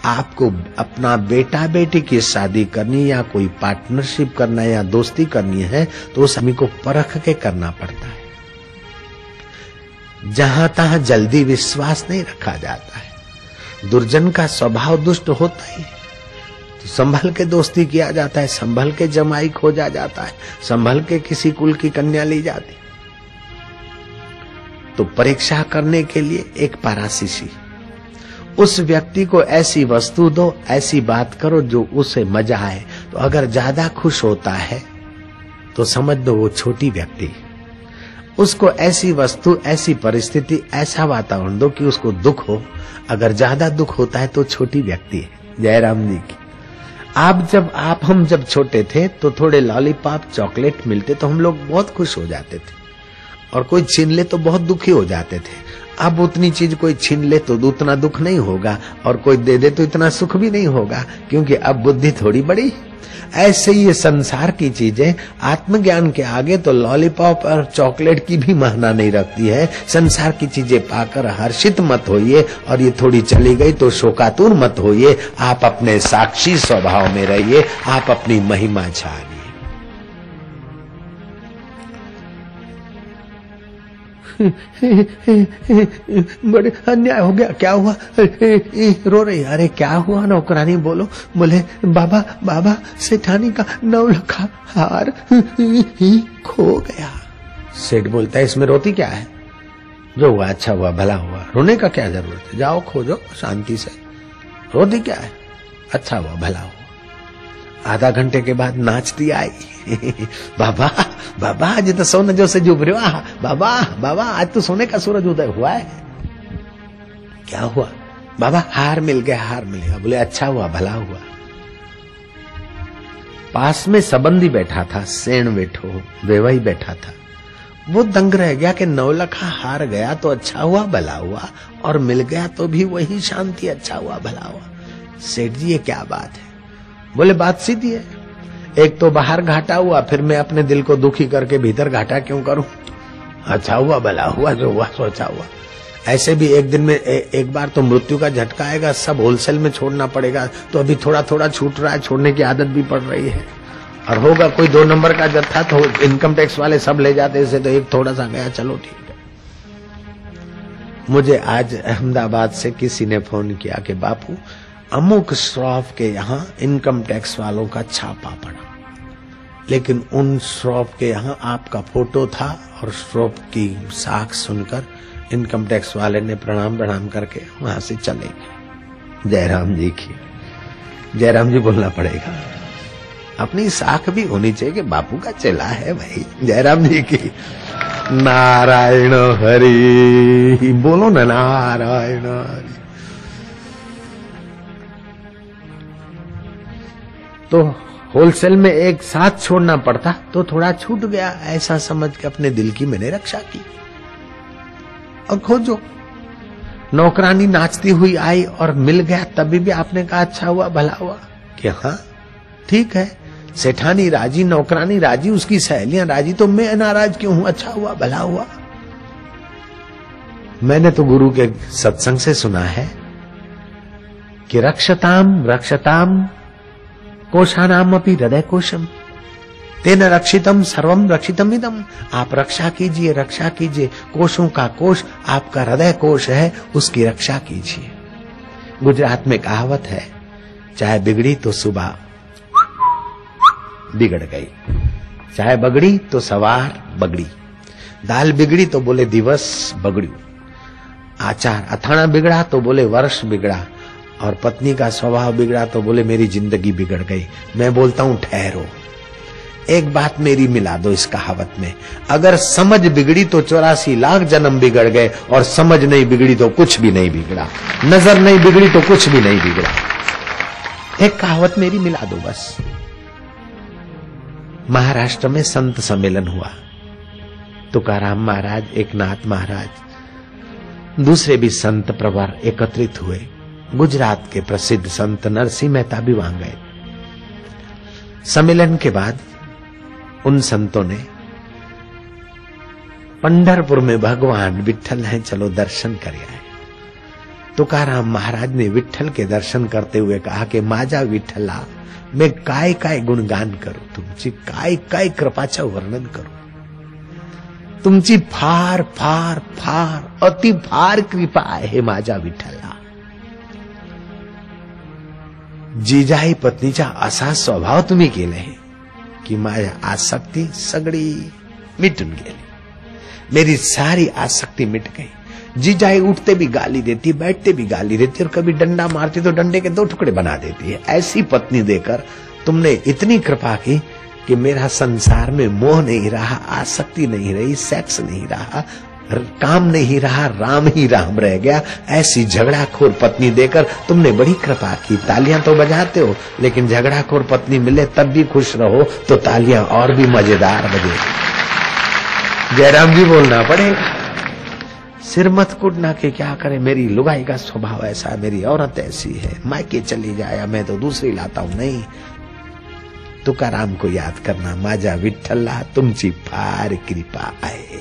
आपको अपना बेटा बेटी की शादी करनी या कोई पार्टनरशिप करना या दोस्ती करनी है तो उस आदमी को परख के करना पड़ता है। जहां तहां जल्दी विश्वास नहीं रखा जाता है। दुर्जन का स्वभाव दुष्ट होता ही है, तो संभल के दोस्ती किया जाता है, संभल के जमाई खोजा जाता है, संभल के किसी कुल की कन्या ली जाती। तो परीक्षा करने के लिए एक पाराशिशी, उस व्यक्ति को ऐसी वस्तु दो, ऐसी बात करो जो उसे मजा आए। तो अगर ज्यादा खुश होता है तो समझ दो वो छोटी व्यक्ति। उसको ऐसी वस्तु, ऐसी परिस्थिति, ऐसा वातावरण दो कि उसको दुख हो। अगर ज्यादा दुख होता है तो छोटी व्यक्ति है। जयराम जी की हम जब छोटे थे तो थोड़े लॉलीपॉप चॉकलेट मिलते तो हम लोग बहुत खुश हो जाते थे, और कोई छीन ले तो बहुत दुखी हो जाते थे। अब उतनी चीज कोई छीन ले तो उतना दुख नहीं होगा, और कोई दे दे तो इतना सुख भी नहीं होगा, क्योंकि अब बुद्धि थोड़ी बड़ी। ऐसे ही ये संसार की चीजें आत्मज्ञान के आगे तो लॉलीपॉप और चॉकलेट की भी मायना नहीं रखती है। संसार की चीजें पाकर हर्षित मत होइए, और ये थोड़ी चली गई तो शोकातुर मत होइए। आप अपने साक्षी स्वभाव में रहिए, आप अपनी महिमा झाड़िए। बड़े अन्याय हो गया, क्या हुआ? रो रही। अरे क्या हुआ? नौकरानी बोलो। बोले बाबा बाबा सेठानी का 9 लाख हार खो गया। सेठ बोलता है इसमें रोती क्या है? जो हुआ अच्छा हुआ, भला हुआ, रोने का क्या जरूरत है? जाओ खोजो शांति से, रोती क्या है? अच्छा हुआ, भला हुआ। आधा घंटे के बाद नाचती आई। बाबा बाबा आज तो सोने जो से जुब रहे हो। बाबा बाबा आज तो सोने का सूरज उदय हुआ है। क्या हुआ? बाबा हार मिल गया, हार मिल गया। बोले अच्छा हुआ, भला हुआ। पास में संबंधी बैठा था, सेण बैठो वेवाई बैठा था। वो दंग रह गया कि 9 लाख हार गया तो अच्छा हुआ, भला हुआ, और मिल गया तो भी वही शांति, अच्छा हुआ, भला हुआ। सेठ जी ये क्या बात है? बोले बात सीधी है, एक तो बाहर घाटा हुआ, फिर मैं अपने दिल को दुखी करके भीतर घाटा क्यों करूं? अच्छा हुआ, भला हुआ, जो हुआ सो अच्छा हुआ। ऐसे भी एक दिन में एक बार तो मृत्यु का झटका आएगा, सब होलसेल में छोड़ना पड़ेगा। तो अभी थोड़ा थोड़ा छूट रहा है, छोड़ने की आदत भी पड़ रही है। और होगा कोई 2 नंबर का जत्था तो इनकम टैक्स वाले सब ले जाते से, तो एक थोड़ा सा गया, चलो ठीक है। मुझे आज अहमदाबाद से किसी ने फोन किया कि बापू अमुक श्रॉफ के यहाँ इनकम टैक्स वालों का छापा पड़ा, लेकिन उन श्रॉफ के यहाँ आपका फोटो था, और श्रॉफ की साख सुनकर इनकम टैक्स वाले ने प्रणाम करके वहां से चले गए। जयराम जी की, जयराम जी बोलना पड़ेगा। अपनी साख भी होनी चाहिए कि बापू का चेला है भाई। जयराम जी की। नारायण हरि बोलो ना, नारायण हरि। तो होलसेल में एक साथ छोड़ना पड़ता तो थोड़ा छूट गया, ऐसा समझ के अपने दिल की मैंने रक्षा की। और खोजो, नौकरानी नाचती हुई आई और मिल गया, तभी भी आपने कहा अच्छा हुआ, भला हुआ। कि हाँ ठीक है, सेठानी राजी, नौकरानी राजी, उसकी सहेलियां राजी, तो मैं नाराज क्यों हूं? अच्छा हुआ, भला हुआ। मैंने तो गुरु के सत्संग से सुना है कि रक्षताम रक्षताम कोशानाम अपि हृदय कोशम तेन रक्षितम सर्वम रक्षितम इदम। आप रक्षा कीजिए, रक्षा कीजिए। कोशों का कोश आपका हृदय कोश है, उसकी रक्षा कीजिए। गुजरात में कहावत है, चाहे बिगड़ी तो सुबह बिगड़ गई, चाहे बगड़ी तो सवार बगड़ी, दाल बिगड़ी तो बोले दिवस बगड़ू, आचार अथाना बिगड़ा तो बोले वर्ष बिगड़ा, और पत्नी का स्वभाव बिगड़ा तो बोले मेरी जिंदगी बिगड़ गई। मैं बोलता हूं ठहरो, एक बात मेरी मिला दो इस कहावत में। अगर समझ बिगड़ी तो 84 लाख जन्म बिगड़ गए, और समझ नहीं बिगड़ी तो कुछ भी नहीं बिगड़ा। नजर नहीं बिगड़ी तो कुछ भी नहीं बिगड़ा। एक कहावत मेरी मिला दो बस। महाराष्ट्र में संत सम्मेलन हुआ। तुकाराम महाराज, एकनाथ महाराज, दूसरे भी संत प्रवर एकत्रित हुए। गुजरात के प्रसिद्ध संत नरसिंह मेहता भी वहां गए। सम्मेलन के बाद उन संतों ने पंढरपुर में भगवान विठल हैं, चलो दर्शन कर आए। तुकाराम महाराज ने विठ्ठल के दर्शन करते हुए कहा कि माझा विठ्ठला, मैं काय काय गुणगान करू, तुमची काय काय कृपाचं वर्णन करू, तुमची फार फार फार अति फार कृपा आहे माझ्या विठ्ठला. जिजाई पत्नीचा असा स्वभाव तुम्ही केलाय की माझ्या आसक्ती सगळी मिटून गेली, मेरी सारी आसक्ति मिट गई. जीजाई उठते भी गाली देती, बैठते भी गाली देती, और कभी डंडा मारती तो डंडे के 2 टुकड़े बना देती है. ऐसी पत्नी देकर तुमने इतनी कृपा की कि मेरा संसार में मोह नहीं रहा, आसक्ति नहीं रही, सेक्स नहीं रहा, काम नहीं रहा, राम ही राम रह गया. ऐसी झगड़ाखोर पत्नी देकर तुमने बड़ी कृपा की. तालियां तो बजाते हो, लेकिन झगड़ाखोर पत्नी मिले तब भी खुश रहो तो तालियां और भी मजेदार बजे. जयराम जी बोलना पड़ेगा. सिर मत कूटना कि क्या करे, मेरी लुगाई का स्वभाव ऐसा है, मेरी औरत ऐसी है, मायके चली जाए, मैं तो दूसरी लाता हूं. नहीं, तुकाराम को याद करना, माझा विठ्ठला तुमची फार कृपा आहे.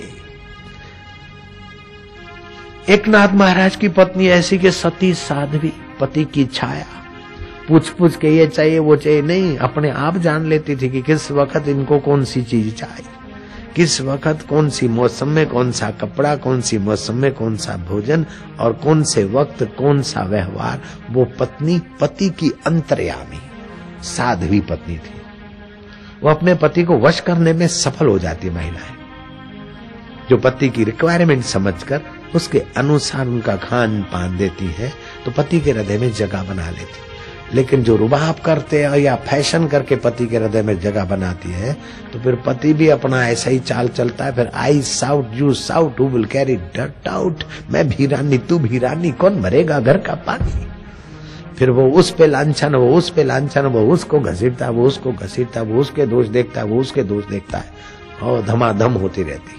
एकनाथ महाराज की पत्नी ऐसी के सती साध्वी, पति की छाया, पूछ पूछ के ये चाहिए वो चाहिए नहीं, अपने आप जान लेती थी कि किस वक्त इनको कौन सी चीज चाहिए, किस वक्त कौन सी मौसम में कौन सा कपड़ा, कौन सी मौसम में कौन सा भोजन, और कौन से वक्त कौन सा व्यवहार. वो पत्नी पति की अंतर्यामी साध्वी पत्नी थी. वो अपने पति को वश करने में सफल हो जाती महिलाएं, जो पति की रिक्वायरमेंट समझकर उसके अनुसार उनका खान पान देती है, तो पति के हृदय में जगह बना लेती. लेकिन जो रुबाब करते हैं या फैशन करके पति के हृदय में जगह बनाती है, तो फिर पति भी अपना ऐसा ही चाल चलता है. फिर I shout you shout, who will carry dirt out. मैं भी रानी तू भी रानी, कौन भरेगा घर का पानी. फिर वो उस पे लांछन, वो उस पे लांछन, वो उसको घसीटता, वो उसको घसीटता, वो उसके दोष देखता है, वो उसके दोष देखता है, और धमाधम होती रहती.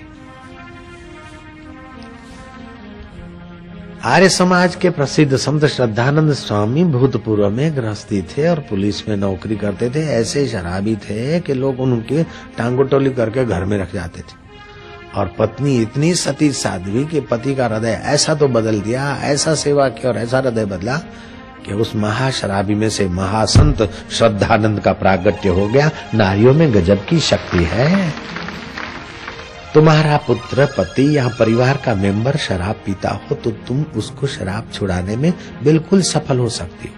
आर्य समाज के प्रसिद्ध संत श्रद्धानंद स्वामी भूतपूर्व में गृहस्थी थे और पुलिस में नौकरी करते थे. ऐसे शराबी थे कि लोग उनकी टांगोटोली करके घर में रख जाते थे. और पत्नी इतनी सती साध्वी कि पति का हृदय ऐसा तो बदल दिया, ऐसा सेवा किया और ऐसा हृदय बदला कि उस महाशराबी में से महासंत श्रद्धानंद का प्रागट्य हो गया. नारियों में गजब की शक्ति है. तुम्हारा पुत्र, पति या परिवार का मेंबर शराब पीता हो तो तुम उसको शराब छुड़ाने में बिल्कुल सफल हो सकती हो.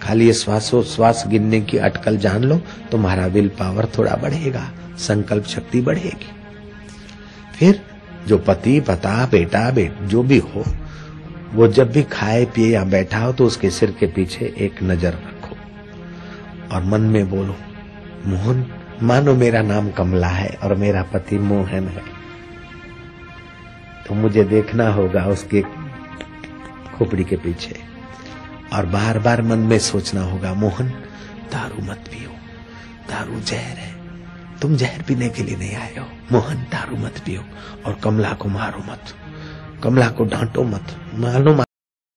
खाली ये श्वासोश्वास गिनने की अटकल जान लो, तुम्हारा विल पावर थोड़ा बढ़ेगा, संकल्प शक्ति बढ़ेगी. फिर जो पति, पता, बेटा, जो भी हो, वो जब भी खाए पिए या बैठा हो तो उसके सिर के पीछे एक नजर रखो और मन में बोलो, मोहन, मानो मेरा नाम कमला है और मेरा पति मोहन है, तो मुझे देखना होगा उसके खोपड़ी के पीछे. और बार बार मन में सोचना होगा, मोहन दारू मत पियो, दारू जहर है, तुम जहर पीने के लिए नहीं आए हो. मोहन दारू मत पियो, और कमला को मारो मत, कमला को डांटो मत, मानो